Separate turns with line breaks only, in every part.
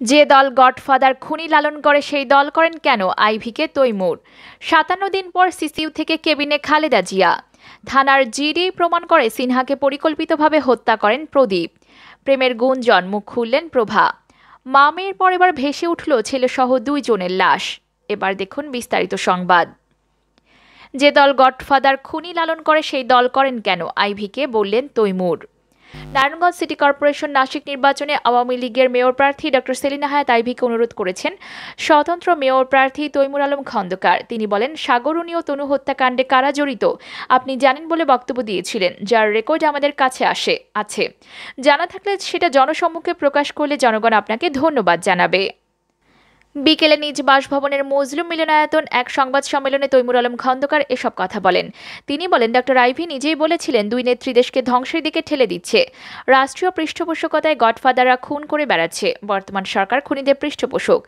যে দল গডফাদার খুনি লালন করে সেই দল করেন কেন আইভীকে তৈমুর। ৫৭ দিন পর সিসিইউ থেকে কেবিনে খালেদা জিয়া। থানার জিডি প্রমাণ করে সিনহাকে পরিকল্পিতভাবে হত্যা করেন প্রদীপ। প্রেমের গুঞ্জন, মুখ খুললেন প্রভা। মা মেয়ের পর এবার ভেসে উঠল ছেলেসহ ২ জনের লাশ। এবার দেখুন বিস্তারিত সংবাদ। যে দল গডফাদার খুনি লালন করে সেই দল করেন কেন আইভীকে বললেন তৈমুর। নারায়ণগঞ্জ সিটি কর্পোরেশন নাসিক নির্বাচনে আওয়ামী লীগের মেয়র প্রার্থী ডক্টর সেলিনা হায়াৎ আইভীকে অনুরোধ করেছেন স্বতন্ত্র মেয়র প্রার্থী তৈমুর আলম খন্দকার। তিনি বলেন, সাগরুণী ও তনু হত্যাকাণ্ডে কারা জড়িত আপনি জানেন বলে বক্তব্য দিয়েছিলেন, যার রেকর্ড আমাদের কাছে আছে। জানা থাকলে সেটা জনসম্মুখে প্রকাশ করলে জনগণ আপনাকে ধন্যবাদ জানাবে। বিকেলে নিজ বাসভবনের মজলুম মিলনায়তন এক সংবাদ সম্মেলনে তৈমুর আলম খন্দকার এসব কথা বলেন। তিনি বলেন, ডক্টর আইভী নিজেই বলেছিলেন ২ নেত্রী দেশকে ধ্বংসের দিকে ঠেলে দিচ্ছে। রাষ্ট্রীয় পৃষ্ঠপোষকতায় গডফাদাররা খুন করে বেড়াচ্ছে। বর্তমান সরকার খুনিদের পৃষ্ঠপোষক।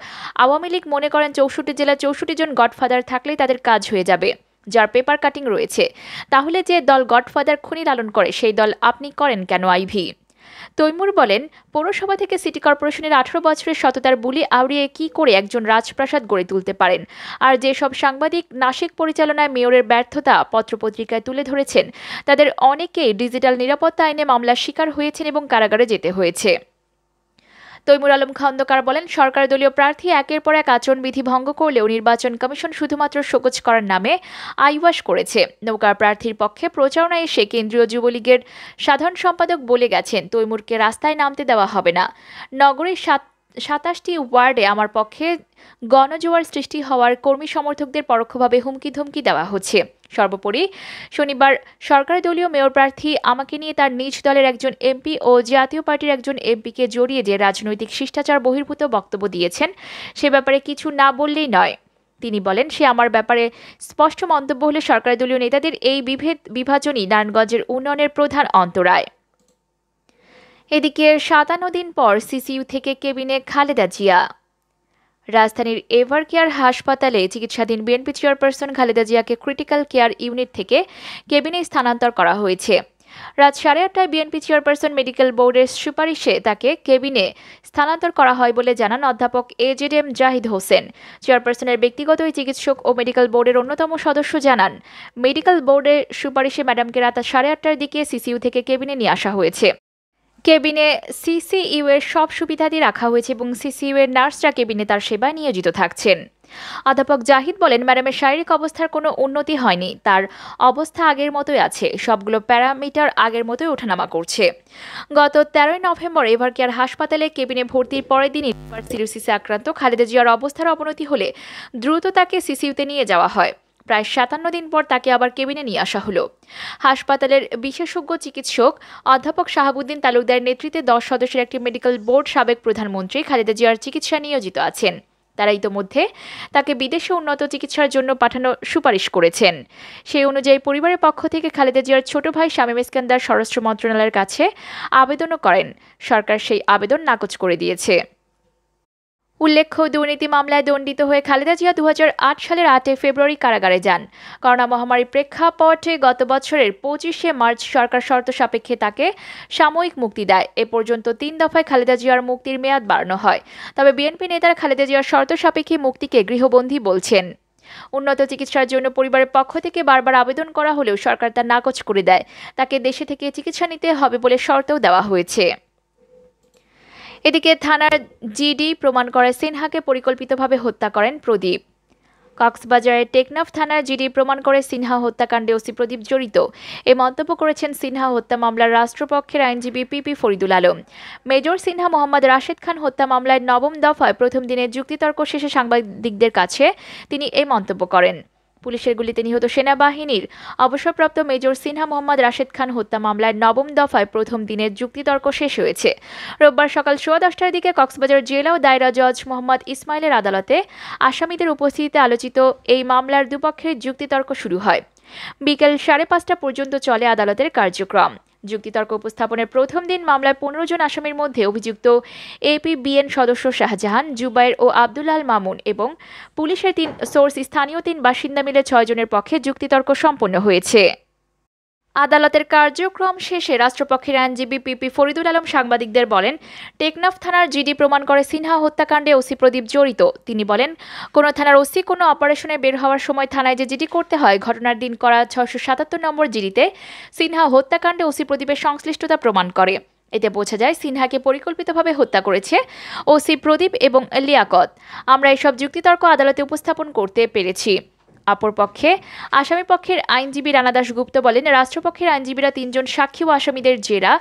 আওয়ামী লীগ মনে করেন ৬৪ জেলায় ৬৪ জন গডফাদার থাকলেই তাদের কাজ হয়ে যাবে, যার পেপার কাটিং রয়েছে। তাহলে যে দল গডফাদার খুনি লালন করে সেই দল আপনি করেন কেন আইভী? তৈমুর বলেন, পৌরসভা থেকে সিটি কর্পোরেশনের ১৮ বছরের সততার বুলি আউড়িয়ে কি করে একজন রাজপ্রাসাদ গড়ে তুলতে পারেন? আর যেসব সাংবাদিক নাসিক পরিচালনায় মেয়রের ব্যর্থতা পত্রপত্রিকায় তুলে ধরেছেন, তাদের অনেকেই ডিজিটাল নিরাপত্তা আইনে মামলার শিকার হয়েছেন এবং কারাগারে যেতে হয়েছে। তৈমুর আলম খন্দকার বলেন, সরকার দলীয় প্রার্থী একের পর এক আচরণবিধি ভঙ্গ করলেও নির্বাচন কমিশন শুধুমাত্র শোকজ করার নামে আইওয়াশ করেছে। নৌকার প্রার্থীর পক্ষে প্রচারণায় এসে কেন্দ্রীয় যুবলীগের সাধারণ সম্পাদক বলে গেছেন, তৈমুরকে রাস্তায় নামতে দেওয়া হবে না। নগরীর ২৭টি ওয়ার্ডে আমার পক্ষে গণজোয়ার সৃষ্টি হওয়ার কর্মী সমর্থকদের পরোক্ষভাবে হুমকি ধমকি দেওয়া হচ্ছে। সর্বোপরি শনিবার সরকারি দলীয় মেয়র প্রার্থী আমাকে নিয়ে তার নিজ দলের একজন এমপি ও জাতীয় পার্টির একজন এমপিকে জড়িয়ে যে রাজনৈতিক শিষ্টাচার বহির্ভূত বক্তব্য দিয়েছেন, সে ব্যাপারে কিছু না বললেই নয়। তিনি বলেন, সে আমার ব্যাপারে স্পষ্ট মন্তব্য হলে সরকারি দলীয় নেতাদের এই বিভাজনই নারায়ণগঞ্জের উন্নয়নের প্রধান অন্তরায়। এদিকে ৫৭ দিন পর সিসিইউ থেকে কেবিনে খালেদা জিয়া। রাজধানীর এভার কেয়ার হাসপাতালে চিকিৎসাধীন বিএনপি চেয়ারপারসন খালেদা জিয়াকে ক্রিটিক্যাল কেয়ার ইউনিট থেকে কেবিনে স্থানান্তর করা হয়েছে। রাত ৮:৩০টায় বিএনপি চেয়ারপারসন মেডিকেল বোর্ডের সুপারিশে তাকে কেবিনে স্থানান্তর করা হয় বলে জানান অধ্যাপক এজেডএম জাহিদ হোসেন। চেয়ারপারসনের ব্যক্তিগত এই চিকিৎসক ও মেডিকেল বোর্ডের অন্যতম সদস্য জানান, মেডিকেল বোর্ডের সুপারিশে ম্যাডামকে রাত ৮:৩০টার দিকে সিসিইউ থেকে কেবিনে নিয়ে আসা হয়েছে। কেবিনে সিসিইউ এর সব সুবিধাদি রাখা হয়েছে এবং সিসিইউ এর নার্সরা কেবিনে তার সেবায় নিয়োজিত থাকছেন। অধ্যাপক জাহিদ বলেন, ম্যাডামের শারীরিক অবস্থার কোনো উন্নতি হয়নি, তার অবস্থা আগের মতোই আছে, সবগুলো প্যারামিটার আগের মতোই ওঠানামা করছে। গত ১৩ নভেম্বর এভার কেয়ার হাসপাতালে কেবিনে ভর্তির পরের দিনই লিভার সিরোসিসে আক্রান্ত খালেদা জিয়ার অবস্থার অবনতি হলে দ্রুত তাকে সিসিইউতে নিয়ে যাওয়া হয়। প্রায় ৫৭ দিন পর তাকে আবার কেবিনে নিয়ে আসা হলো। হাসপাতালের বিশেষজ্ঞ চিকিৎসক অধ্যাপক শাহাবুদ্দিন তালুকদারের নেতৃত্বে ১০ সদস্যের একটি মেডিকেল বোর্ড সাবেক প্রধানমন্ত্রী খালেদা জিয়ার চিকিৎসা নিয়োজিত আছেন। তারা ইতোমধ্যে তাকে বিদেশে উন্নত চিকিৎসার জন্য পাঠানোর সুপারিশ করেছেন। সেই অনুযায়ী পরিবারের পক্ষ থেকে খালেদা জিয়ার ছোট ভাই শামীম ইস্কান্দার স্বরাষ্ট্র মন্ত্রণালয়ের কাছে আবেদনও করেন। সরকার সেই আবেদন নাকচ করে দিয়েছে। উল্লেখ্য, দুর্নীতি মামলায় দণ্ডিত হয়ে খালেদা জিয়া ২০০৮ সালের ৮ ফেব্রুয়ারি কারাগারে যান। করোনা মহামারীর প্রেক্ষাপটে গত বছরের ২৫শে মার্চ সরকার শর্ত সাপেক্ষে তাকে সাময়িক মুক্তি দেয়। এ পর্যন্ত ৩ দফায় খালেদা জিয়ার মুক্তির মেয়াদ বাড়ানো হয়। তবে বিএনপি নেতারা খালেদা জিয়ার শর্ত সাপেক্ষে মুক্তিকে গৃহবন্দী বলছেন। উন্নত চিকিৎসার জন্য পরিবারের পক্ষ থেকে বারবার আবেদন করা হলেও সরকার তা নাকচ করে দেয়। তাকে দেশে থেকে চিকিৎসা নিতে হবে বলে শর্তও দেওয়া হয়েছে। এদিকে থানার জিডি প্রমাণ করে সিনহাকে পরিকল্পিতভাবে হত্যা করেন প্রদীপ। কক্সবাজারের টেকনাফ থানার জিডি প্রমাণ করে সিনহা হত্যাকাণ্ডে ওসি প্রদীপ জড়িত। এ মন্তব্য করেছেন সিনহা হত্যা মামলার রাষ্ট্রপক্ষের আইনজীবী পিপি ফরিদুল আলম। মেজর সিনহা মোহাম্মদ রাশেদ খান হত্যা মামলায় ৯ম দফায় প্রথম দিনের যুক্তিতর্ক শেষে সাংবাদিকদের কাছে তিনি এই মন্তব্য করেন। পুলিশের গুলিতে নিহত সেনাবাহিনীর অবসরপ্রাপ্ত মেজর সিনহা মোহাম্মদ রাশেদ খান হত্যা মামলায় ৯ম দফায় প্রথম দিনের যুক্তিতর্ক শেষ হয়েছে। রোববার সকাল ১০:১০টার দিকে কক্সবাজার জেলা ও দায়রা জজ মোহাম্মদ ইসমাইলের আদালতে আসামিদের উপস্থিতিতে আলোচিত এই মামলার দুপক্ষের যুক্তিতর্ক শুরু হয়। বিকেল ৫:৩০টা পর্যন্ত চলে আদালতের কার্যক্রম। যুক্তিতর্ক উপস্থাপনের প্রথম দিন মামলায় ১৫ জন আসামির মধ্যে অভিযুক্ত এপিবিএন সদস্য শাহজাহান, জুবাইর ও আব্দুল মামুন এবং পুলিশের ৩ সোর্স স্থানীয় ৩ বাসিন্দা মিলে ৬ জনের পক্ষে যুক্তিতর্ক সম্পন্ন হয়েছে। আদালতের কার্যক্রম শেষে রাষ্ট্রপক্ষের আইনজীবী পিপি ফরিদুল আলম সাংবাদিকদের বলেন, টেকনাফ থানার জিডি প্রমাণ করে সিনহা হত্যাকাণ্ডে ওসি প্রদীপ জড়িত। তিনি বলেন, কোনো থানার ওসি কোনো অপারেশনে বের হওয়ার সময় থানায় যে জিডি করতে হয়, ঘটনার দিন করা 677 নম্বর জিডিতে সিনহা হত্যাকাণ্ডে ওসি প্রদীপের সংশ্লিষ্টতা প্রমাণ করে। এতে বোঝা যায় সিনহাকে পরিকল্পিতভাবে হত্যা করেছে ওসি প্রদীপ এবং লিয়াকত। আমরা এসব যুক্তিতর্ক আদালতে উপস্থাপন করতে পেরেছি। অপরপক্ষে আসামিপক্ষের আইনজীবী রানা দাশগুপ্ত বলেন, রাষ্ট্রপক্ষের আইনজীবীরা 3 জন সাক্ষী ও আসামিদের জেরা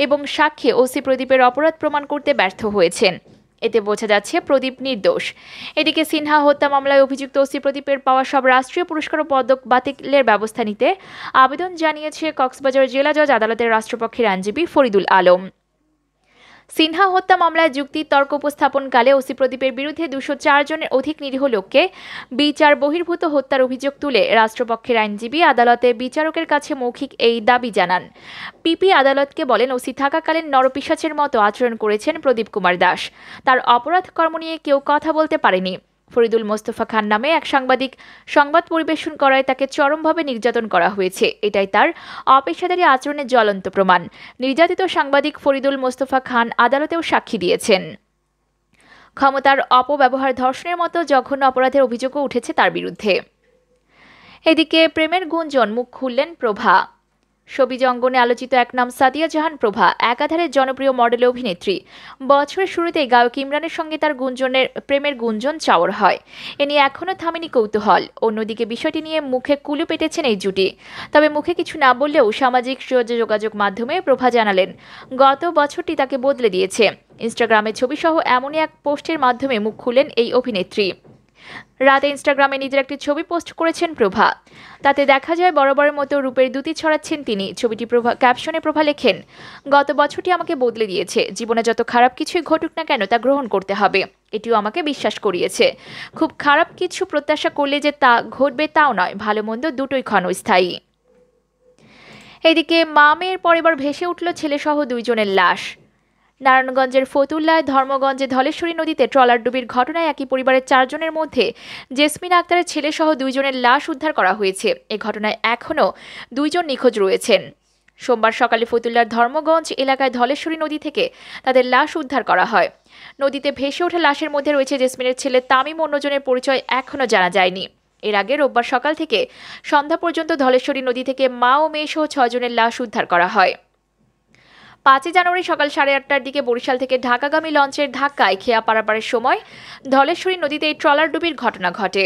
এবং সাক্ষ্যে ওসি প্রদীপের অপরাধ প্রমাণ করতে ব্যর্থ হয়েছেন। এতে বোঝা যাচ্ছে প্রদীপ নির্দোষ। এদিকে সিনহা হত্যা মামলায় অভিযুক্ত ওসি প্রদীপের পাওয়া সব রাষ্ট্রীয় পুরস্কার ও পদক বাতিলের ব্যবস্থা নিতে আবেদন জানিয়েছে কক্সবাজার জেলা জজ আদালতের রাষ্ট্রপক্ষের আইনজীবী ফরিদুল আলম। সিনহা হত্যা মামলায় যুক্তি তর্ক উপস্থাপনকালে ওসি প্রদীপের বিরুদ্ধে 204 জনের অধিক নিরীহ লোককে বিচার বহির্ভূত হত্যার অভিযোগ তুলে রাষ্ট্রপক্ষের আইনজীবী আদালতে বিচারকের কাছে মৌখিক এই দাবি জানান। পিপি আদালতকে বলেন, ওসি থাকাকালীন নরপিশাচের মতো আচরণ করেছেন প্রদীপ কুমার দাস। তার অপরাধ কর্ম নিয়ে কেউ কথা বলতে পারেনি। ফরিদুল মোস্তফা খান নামে এক সাংবাদিক সংবাদ পরিবেশন করায় তাকে চরমভাবে নির্যাতন করা হয়েছে। এটাই তার অপেশাদারী আচরণের জ্বলন্ত প্রমাণ। নির্যাতিত সাংবাদিক ফরিদুল মোস্তফা খান আদালতেও সাক্ষী দিয়েছেন। ক্ষমতার অপব্যবহার, ধর্ষণের মতো জঘন্য অপরাধের অভিযোগও উঠেছে তার বিরুদ্ধে। এদিকে প্রেমের গুঞ্জন, মুখ খুললেন প্রভা। ছবি অঙ্গনে আলোচিত এক নাম সাদিয়া জাহান প্রভা, একাধারে জনপ্রিয় মডেল অভিনেত্রী। বছরের শুরুতেই গায়ক ইমরানের সঙ্গে তার প্রেমের গুঞ্জন চাওয়ার হয়। এ নিয়ে এখনও থামেনি কৌতূহল। অন্যদিকে বিষয়টি নিয়ে মুখে কুলু পেটেছেন এই জুটি। তবে মুখে কিছু না বললেও সামাজিক যোগাযোগ মাধ্যমে প্রভা জানালেন, গত বছরটি তাকে বদলে দিয়েছে। ইনস্টাগ্রামে ছবিসহ এমনই এক পোস্টের মাধ্যমে মুখ খুললেন এই অভিনেত্রী। রাতে ইনস্টাগ্রামে নিজের একটি ছবি পোস্ট করেছেন প্রভা। তাতে দেখা যায় বরাবরের মতো রূপের দ্যুতি ছড়াচ্ছেন তিনি। ছবিটি ক্যাপশনে প্রভা লেখেন, গত বছরটি আমাকে বদলে দিয়েছে। জীবনে যত খারাপ কিছুই ঘটুক না কেন তা গ্রহণ করতে হবে, এটিও আমাকে বিশ্বাস করিয়েছে। খুব খারাপ কিছু প্রত্যাশা করলে যে তা ঘটবে তাও নয়, ভালো মন্দ দুটোই ক্ষণস্থায়ী। এদিকে মা মেয়ের পরিবার ভেসে উঠল ছেলেসহ 2 জনের লাশ। নারায়ণগঞ্জের ফতুল্লায় ধর্মগঞ্জে ধলেশ্বরী নদীতে ট্রলার ডুবির ঘটনায় একই পরিবারের 4 জনের মধ্যে জেসমিন আক্তারের ছেলেসহ 2 জনের লাশ উদ্ধার করা হয়েছে। এ ঘটনায় এখনও 2 জন নিখোঁজ রয়েছেন। সোমবার সকালে ফতুল্লার ধর্মগঞ্জ এলাকায় ধলেশ্বরী নদী থেকে তাদের লাশ উদ্ধার করা হয়। নদীতে ভেসে ওঠা লাশের মধ্যে রয়েছে জেসমিনের ছেলে তামিম। অন্যজনের পরিচয় এখনও জানা যায়নি। এর আগে রোববার সকাল থেকে সন্ধ্যা পর্যন্ত ধলেশ্বরী নদী থেকে মা ও মেয়েসহ 6 জনের লাশ উদ্ধার করা হয়। 5 জানুয়ারি সকাল 8:30টার দিকে বরিশাল থেকে ঢাকাগামী লঞ্চের ধাক্কায় খেয়া পারাপারের সময় ধলেশ্বরী নদীতে এই ট্রলার ডুবির ঘটনা ঘটে।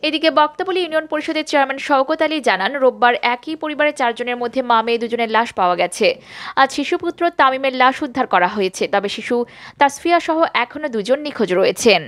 এদিকে বক্তবলী ইউনিয়ন পরিষদের চেয়ারম্যান শওকত আলী জানান, রোববার একই পরিবারের 4 জনের মধ্যে মা মেয়ে 2 জনের লাশ পাওয়া গেছে। আজ শিশুপুত্র তামিমের লাশ উদ্ধার করা হয়েছে। তবে শিশু তাসফিয়া সহ এখনও 2 জন নিখোঁজ রয়েছেন।